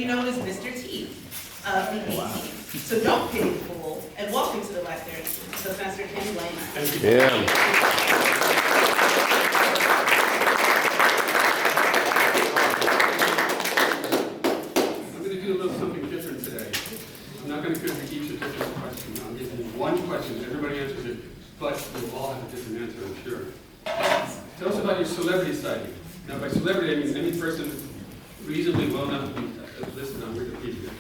affectionately known as Mr. T of the A team. So don't pity the fool and welcome to the lectern, Professor Ken Blaine. Yeah. I'm going to do a little something different today. I'm not going to give each a different question. I'm giving you one question. Everybody answers it, but you'll all have a different answer, I'm sure. Tell us about your celebrity sighting. Now, by celebrity, I mean any person reasonably well enough to be listed on Wikipedia.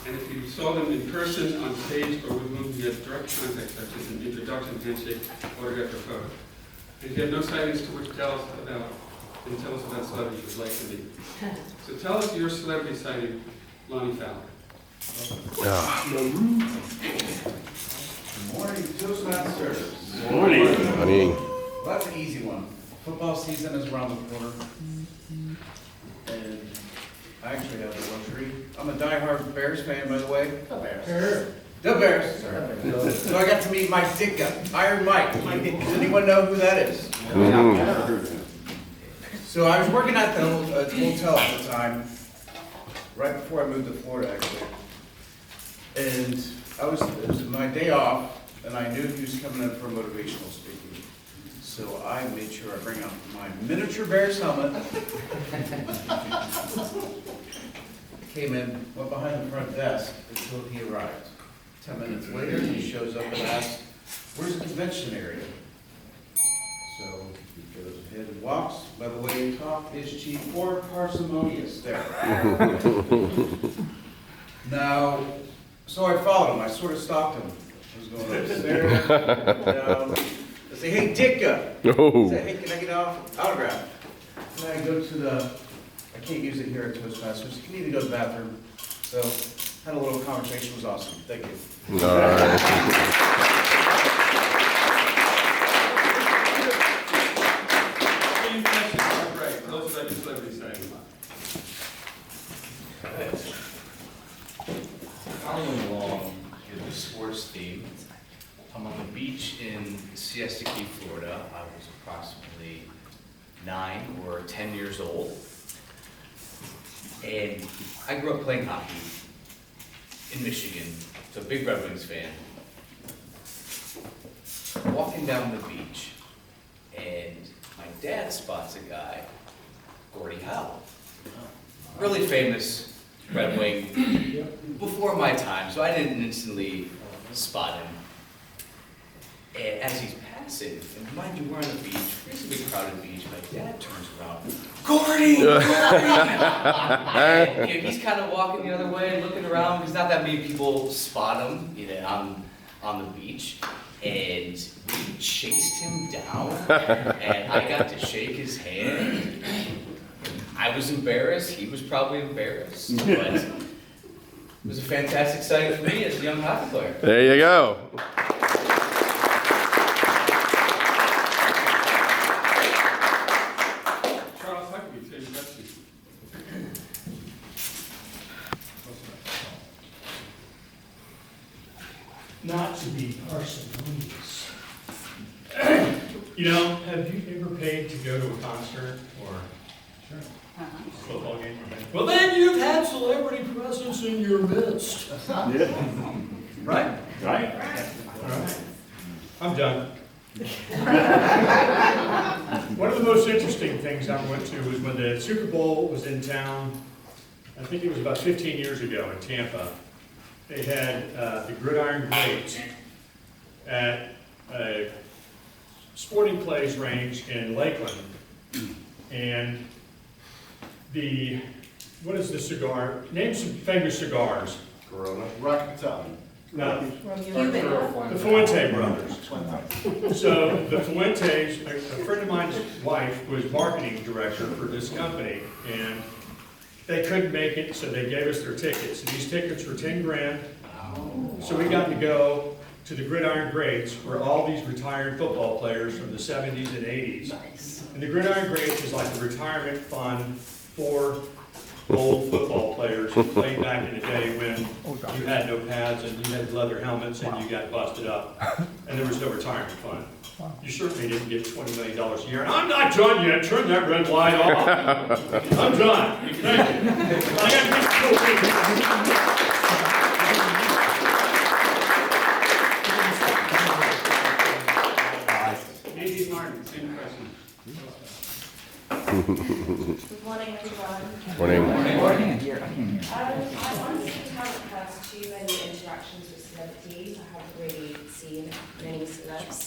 And if you saw them in person, on stage, or with whom you had direct contact, such as an introduction, handshake, autograph, or photo. And if you have no sightings to which to tell us about, then tell us about celebrities you'd like to meet. So tell us your celebrity sighting, Lonnie Fowler. Good morning, Toastmasters. I mean, Well, that's an easy one. Football season is around the corner. And I actually have the luxury. I'm a diehard Bears fan, by the way. The Bears. The Bears. Sorry. So I got to meet Mike Ditka, Iron Mike. Does anyone know who that is? So I was working at the hotel at the time, right before I moved to Florida, actually. And it was my day off, and I knew he was coming in for motivational speaking. So I made sure I bring out my miniature Bears helmet. Came in, went behind the front desk until he arrived. 10 minutes later, he shows up and asks, "Where's the convention area?" So he goes ahead and walks. By the way he talked, is Chief or parsimonious there. Now, so I followed him. I sort of stalked him. I was going upstairs, down. I say, "Hey, Ditka." I say, "Hey, can I get an autograph?" And I go to I can't use it here at Toastmasters. You need to go to the bathroom. So, had a little conversation. It was awesome. Thank you. Any questions? All right, tell us about your celebrity sighting. Following along with the sports theme, I'm on the beach in Siesta Key, Florida. I was approximately 9 or 10 years old. And I grew up playing hockey in Michigan, so big Red Wings fan. Walking down the beach, and my dad spots a guy, Gordie Howe. Really famous Red Wing, before my time, so I didn't instantly spot him. And as he's passing, and mind you, we're on the beach, reasonably crowded beach, my dad turns around, "Gordie! Gordie!" And he's kind of walking the other way, looking around, because not that many people spot him, on the beach. And we chased him down, and I got to shake his hand. I was embarrassed, he was probably embarrassed, but it was a fantastic sight for me as a young hockey player. there you go. Charles Huckabee, same question. Not to be parsimonious. You know, have you ever paid to go to a concert or a football game? Well, then you've had celebrity presence in your midst. Yeah. Right? Right? All right. I'm done. One of the most interesting things I went to was when the Super Bowl was in town. I think it was about 15 years ago in Tampa. They had the Gridiron Greats at a sporting clays range in Lakeland. And what is the cigar? Name some famous cigars. Corona. Rocky Top. No, the Fuente brothers. So the Fuentes, a friend of mine's wife was marketing director for this company, and they couldn't make it, so they gave us their tickets. And these tickets were 10 grand. So we got to go to the Gridiron Greats, where all these retired football players from the 70s and 80s. And the Gridiron Greats is like a retirement fund for old football players who played back in the day when you had no pads and you had leather helmets and you got busted up, and there was no retirement fund. You certainly didn't get $20 million a year. And I'm not done yet. Turn that red light off. I'm done. Thank you. Nadine Martin, same question. Good morning, everyone. Morning. I honestly haven't had too many interactions with celebrities. I haven't really seen many celebs.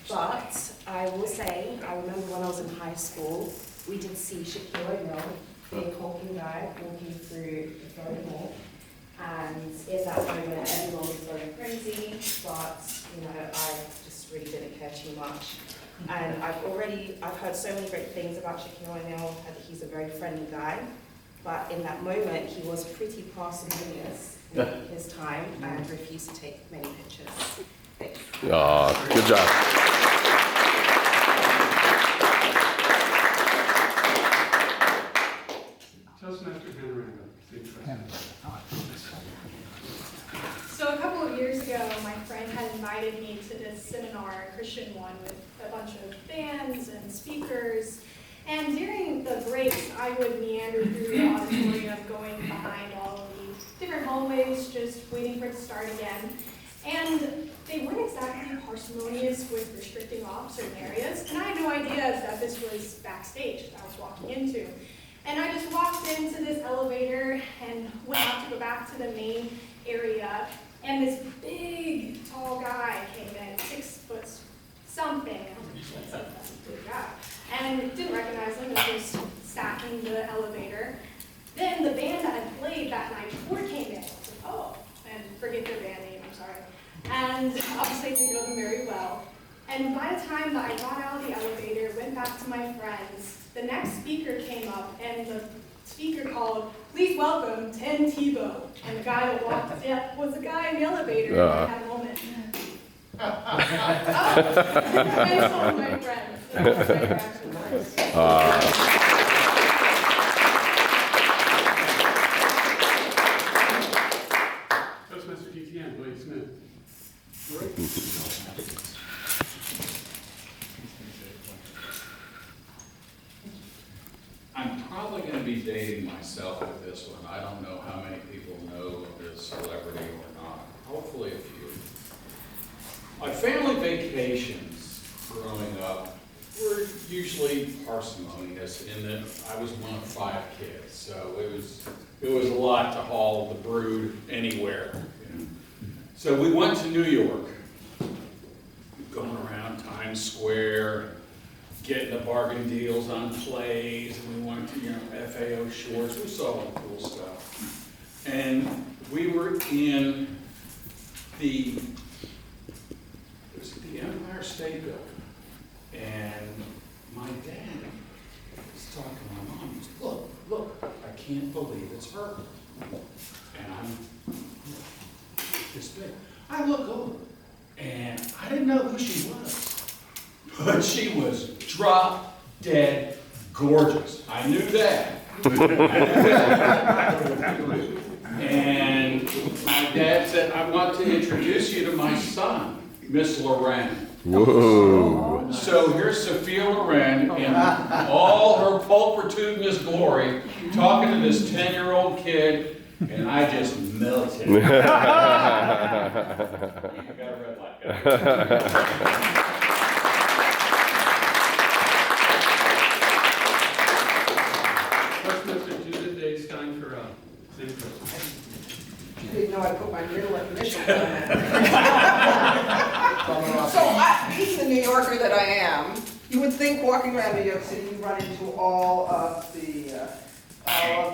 But I will say, I remember when I was in high school, we did see Shaquille O'Neal, big hulking guy, walking through the Florida Mall. And in that moment, everyone was going crazy, but I just really didn't care too much. And I've heard so many great things about Shaquille O'Neal, that he's a very friendly guy. But in that moment, he was pretty parsimonious in his time and refused to take many pictures. Thanks. Aw, good job. Toastmasters Hannah Randall, same question. So a couple of years ago, my friend had invited me to this seminar, a Christian one, with a bunch of bands and speakers. And during the breaks, I would meander through the auditorium, going behind all of the different hallways, just waiting for it to start again. And they weren't exactly parsimonious with restricting off certain areas. And I had no idea that this was backstage that I was walking into. And I just walked into this elevator and went out to go back to the main area. And this big, tall guy came in, 6 foot something. That's a big guy. And didn't recognize him, was just stacking the elevator. Then the band that had played that night before came in. I was like, oh, and forget their band name, I'm sorry. And obviously I didn't know them very well. And by the time that I got out of the elevator, went back to my friends, the next speaker came up and the speaker called, "Please welcome Tim Tebow." And the guy that walked in was the guy in the elevator, and I had a moment. And so were my friends. That was my reaction first. Toastmaster PTM, William Smith. I'm probably going to be dating myself with this one. I don't know how many people know of this celebrity or not. Hopefully a few. My family vacations growing up were usually parsimonious in that I was one of 5 kids. So it was a lot to haul the brood anywhere. So we went to New York, going around Times Square, getting the bargain deals on plays, and we went to, FAO Shores, we saw all the cool stuff. And we were in the Empire State Building, and my dad was talking to my mom, he was, look, I can't believe it's her. And I'm this big. I look over, and I didn't know who she was. But she was drop dead gorgeous. I knew that. And my dad said, "I want to introduce you to my son, Miss Loren." Whoa. So here's Sophia Loren in all her pulchritudinous glory, talking to this 10-year-old kid, and I just melted. I got a red light. I didn't know I put my middle initial on it. So being the New Yorker that I am, you would think walking around New York City, you run into all of the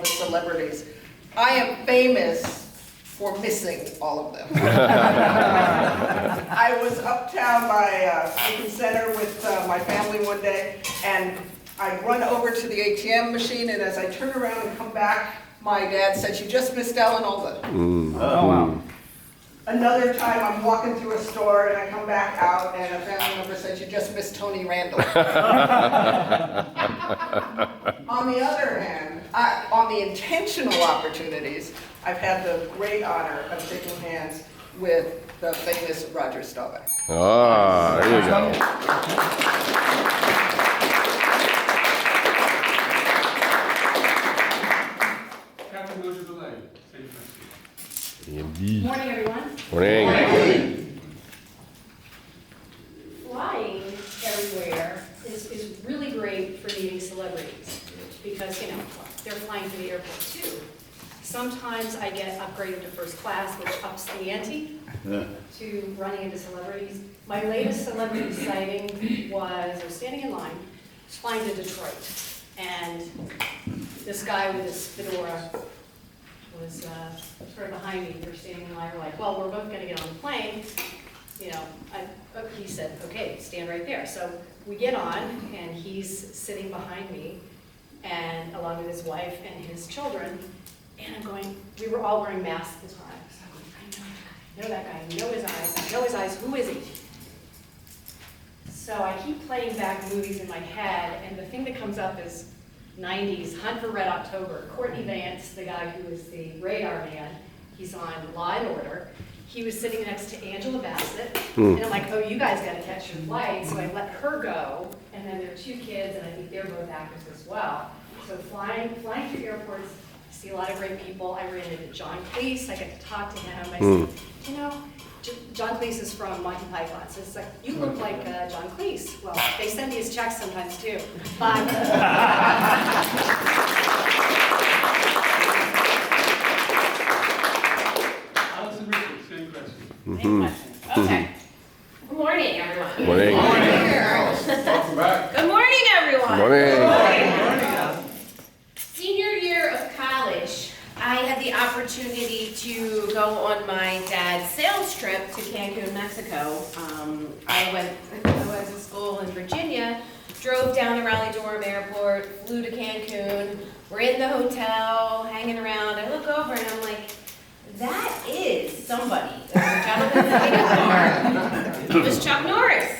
celebrities. I am famous for missing all of them. I was uptown by Lincoln Center with my family one day, and I run over to the ATM machine, and as I turn around and come back, my dad said, "You just missed Ellen Alda." Oh, wow. Another time, I'm walking through a store, and I come back out, and a family member said, "You just missed Tony Randall." On the other hand, on the intentional opportunities, I've had the great honor of shaking hands with the famous Roger Staubach. Ah, there you go. Captain Mosher, the Clay, same question. Indeed. Morning, everyone. Morning. Flying everywhere is really great for meeting celebrities because, you know, they're flying to the airport too. Sometimes I get upgraded to first class, which ups the ante to running into celebrities. My latest celebrity sighting was, I was standing in line, flying to Detroit, and this guy with his fedora was sort of behind me. We were standing in line, we're like, well, we're both gonna get on the plane. You know, he said, okay, stand right there. So we get on, and he's sitting behind me, and along with his wife and his children, and I'm going, we were all wearing masks at the time. So I'm like, I know that guy, I know his eyes, who is he? So I keep playing back movies in my head, and the thing that comes up is 90s, Hunt for Red October. Courtney Vance, the guy who was the radar man, he's on Law and Order. He was sitting next to Angela Bassett, and I'm like, oh, you guys gotta catch your flight, so I let her go, and then there are 2 kids, and I think they're both actors as well. So flying through airports, I see a lot of great people. I ran into John Cleese, I get to talk to him. I said, you know, John Cleese is from Monty Python, so it's like, you look like John Cleese. Well, they send me his checks sometimes too. But Allison Richards, same question. same question. Okay. Good morning, everyone. Morning. Welcome back. Good morning, everyone. Morning. Senior year of college, I had the opportunity to go on my dad's sales trip to Cancun, Mexico. I went to school in Virginia, drove down to Raleigh-Durham Airport, flew to Cancun. We're in the hotel, hanging around. I look over and I'm like, that is somebody. There's a gentleman sitting in the car. It was Chuck Norris.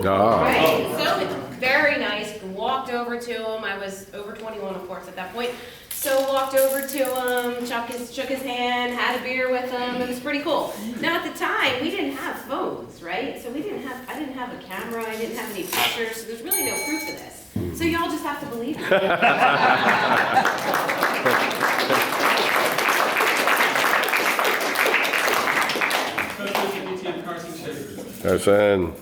Ah. Right, so it's very nice. Walked over to him. I was over 21, of course, at that point. So walked over to him, shook his hand, had a beer with him. It was pretty cool. Now at the time, we didn't have phones, right? So I didn't have a camera. I didn't have any pictures. So there's really no proof of this. So y'all just have to believe it. WPTM Carson Shaver. Carson.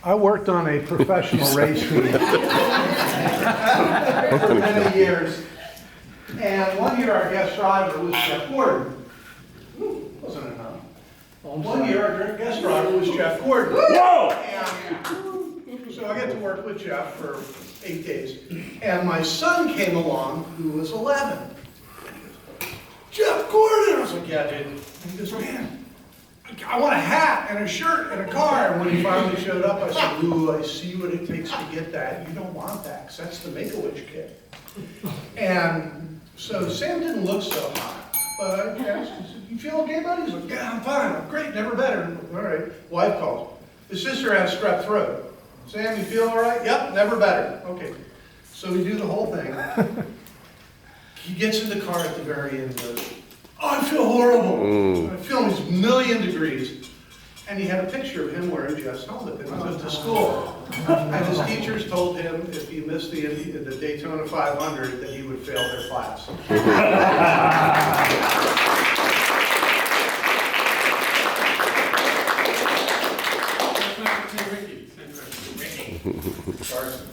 I worked on a professional race team for many years. And one year our guest driver was Jeff Gordon. Wasn't it enough? One year our guest driver was Jeff Gordon. Whoa! And so I got to work with Jeff for 8 days. And my son came along, who was 11. Jeff Gordon! I was like, yeah, dude. And he goes, man, I want a hat and a shirt and a car. And when he finally showed up, I said, ooh, I see what it takes to get that. You don't want that, because that's the Make-A-Wish kid. And so Sam didn't look so hot. But I asked him, you feel okay, buddy? He's like, yeah, I'm fine. I'm great. Never better. All right. Wife calls. His sister has strep throat. Sam, you feel all right? Yep, never better. Okay. So we do the whole thing. He gets in the car at the very end and goes, oh, I feel horrible. I feel he's 1,000,000 degrees. And he had a picture of him wearing Jeff's helmet that he went to school. And his teachers told him if he missed the Daytona 500 that he would fail their class. Ricky, same question. Carson.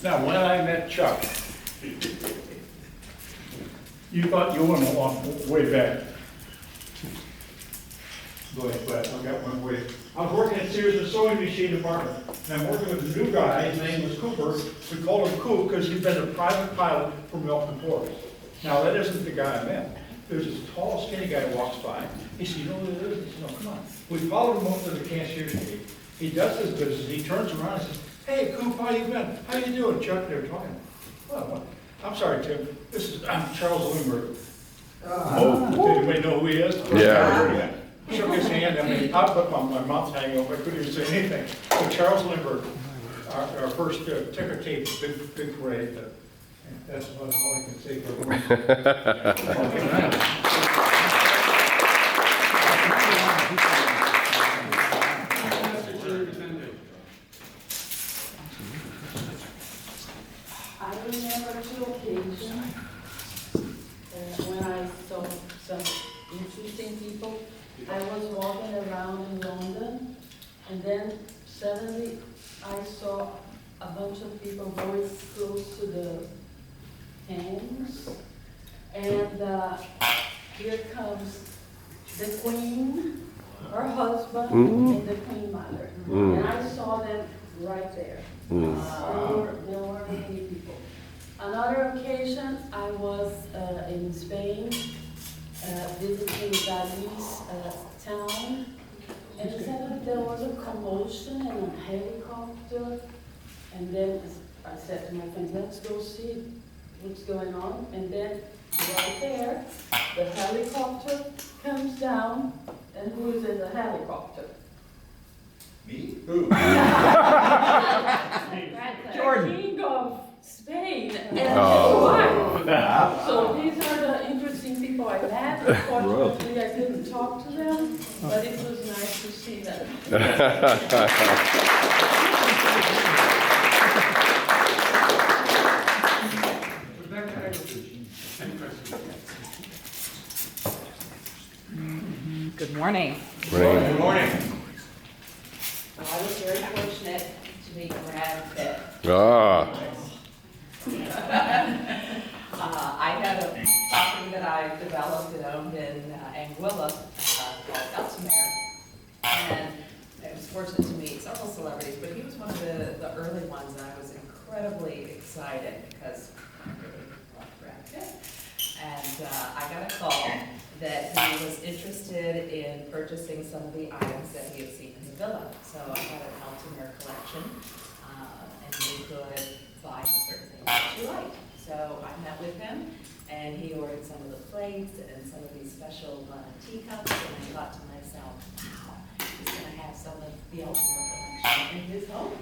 Now, when I met Chuck, you thought you went a long way back. Go ahead, Brad, I got one way. I was working at Sears, the sewing machine department, and I'm working with a new guy, his name was Cooper. We called him Coop because he'd been a private pilot for Milton Force. Now, that isn't the guy I met. There's this tall, skinny guy who walks by. He said, you know what it is? He said, no, come on. We followed him up to the cashier's gate. He does his business, he turns around and says, hey, Coop, how you been? How you doing? Chuck, they're talking. Well, I'm sorry, Tim. I'm Charles Lindbergh. Did anybody know who he is? Yeah. Shook his hand. I mean, I put my mouth hanging open. I couldn't even say anything. So Charles Lindbergh, our first ticker tape, big parade. That's about all I can say for the moment. remember two occasions when I saw some interesting people. I was walking around in London, and then suddenly I saw a bunch of people very close to the Thames, and here comes the Queen, her husband, and the Queen Mother. And I saw them right there. There were many people. Another occasion, I was in Spain, visiting Dali's town, and suddenly there was a commotion and a helicopter, and then I said to my friends, let's go see what's going on, and then right there, the helicopter comes down, and who is in the helicopter? Me? Who? Jordan. King of Spain and his wife. So these are the interesting people I met. Unfortunately, I couldn't talk to them, but it was nice to see them. Good morning. Good morning. So I was very fortunate to meet Brad Pitt. I had a property that I developed and owned in Anguilla called Elsmere, and I was fortunate to meet several celebrities, but he was one of the early ones, and I was incredibly excited because I really loved Brad Pitt. And I got a call that he was interested in purchasing some of the items that he had seen in the villa. So I had an Altamere collection, and he could buy certain things that you liked. So I met with him, and he ordered some of the plates and some of these special teacups, and I thought to myself, wow, he's going to have some of the Altamere collection in his home.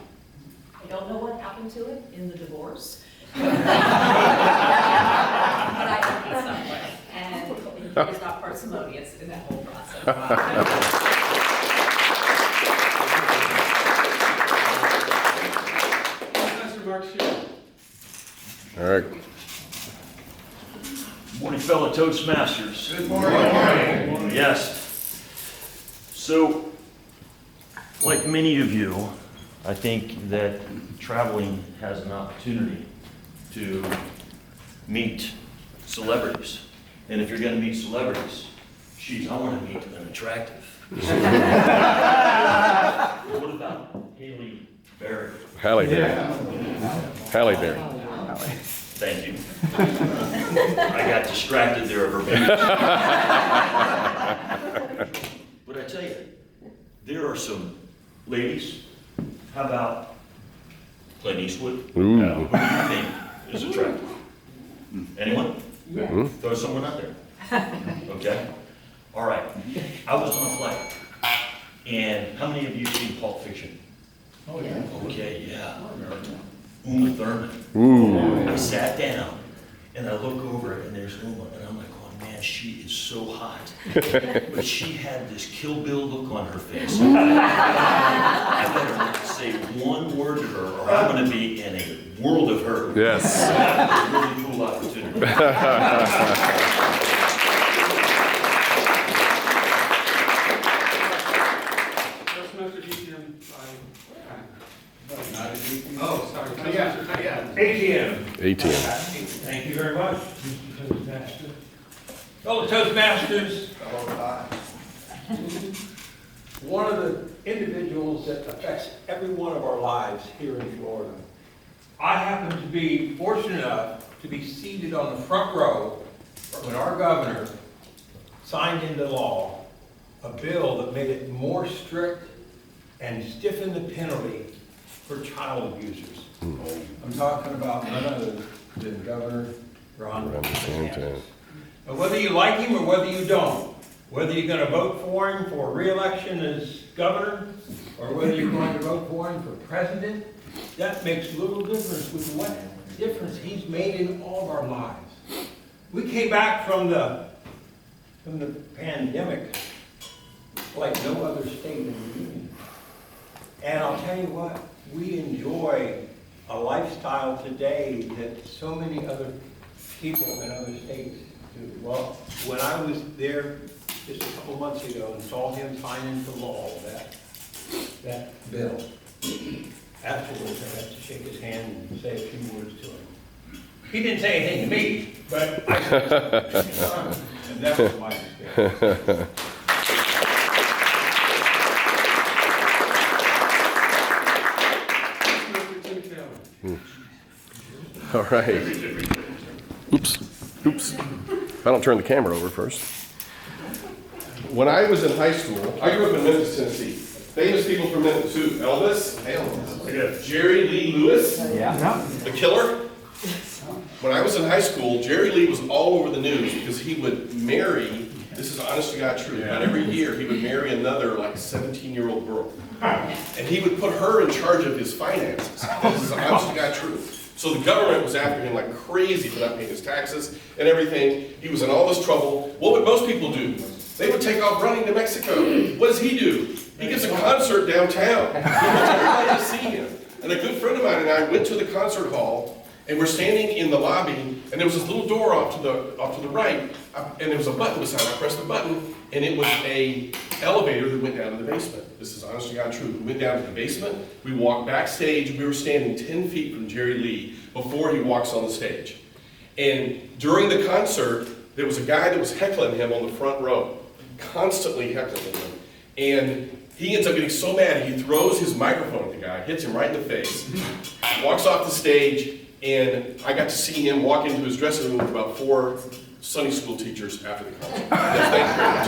I don't know what happened to it in the divorce. But I think it's somewhere, and he was not parsimonious in that whole process. All right. Morning, fellow Toastmasters. Good morning. Yes. So, like many of you, I think that traveling has an opportunity to meet celebrities. And if you're going to meet celebrities, geez, I want to meet an attractive. What about Halle Berry. Halle Berry. Thank you. I got distracted there of her beauty. But I tell you, there are some ladies. How about Clint Eastwood? Ooh. Who do you think is attractive? Anyone? Yeah. Throw someone out there. Okay. All right. I was on a flight, and how many of you seen Pulp Fiction? Oh, yeah. Okay, yeah. Uma Thurman. Ooh. I sat down and I look over and there's Uma, and I'm like, oh man, she is so hot. But she had this Kill Bill look on her face. I better not say one word to her or I'm going to be in a world of hurt. Yes. That was a really cool opportunity. Toastmaster DTM 5. Oh, sorry. ATM. ATM. Thank you very much, Mr. Toastmaster. Fellow Toastmasters, one of the individuals that affects every one of our lives here in Florida. I happen to be fortunate enough to be seated on the front row when our governor signed into law a bill that made it more strict and stiffened the penalty for child abusers. I'm talking about none other than Governor Ron DeSantis. And whether you like him or whether you don't, whether you're going to vote for him for re-election as governor, or whether you're going to vote for him for president, that makes little difference with what difference he's made in all of our lives. We came back from the pandemic like no other state in the union. And I'll tell you what, we enjoy a lifestyle today that so many other people in other states do. Well, when I was there just a couple months ago and saw him sign into law that bill, afterwards I had to shake his hand and say a few words to him. He didn't say anything to me, but I said, and that was my experience. All right. Oops. If I don't turn the camera over first. When I was in high school, I grew up in Memphis, Tennessee. Famous people from Memphis too. Elvis, Jerry Lee Lewis, the killer. When I was in high school, Jerry Lee was all over the news because he would marry, this is honest to God true, but every year he would marry another like 17-year-old girl. And he would put her in charge of his finances. This is honest to God true. So the government was after him like crazy for not paying his taxes and everything. He was in all this trouble. What would most people do? They would take off running to Mexico. What does he do? He gives a concert downtown. He wants everybody to see him. And a good friend of mine and I went to the concert hall, and we're standing in the lobby, and there was this little door off to the right, and there was a button beside it. I pressed the button, and it was a elevator that went down to the basement. This is honest to God true. We went down to the basement, we walked backstage, we were standing 10 feet from Jerry Lee before he walks on the stage. And during the concert, there was a guy that was heckling him on the front row, constantly heckling him. And he ends up getting so mad, he throws his microphone at the guy, hits him right in the face, walks off the stage, and I got to see him walk into his dressing room with about 4 Sunday school teachers after the concert. Yes, thank you very much.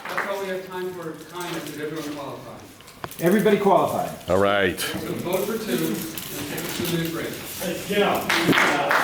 That's all we have time for comments. Did everyone qualify? Everybody qualified. All right. So vote for 2 and take a 2-minute break. Yeah.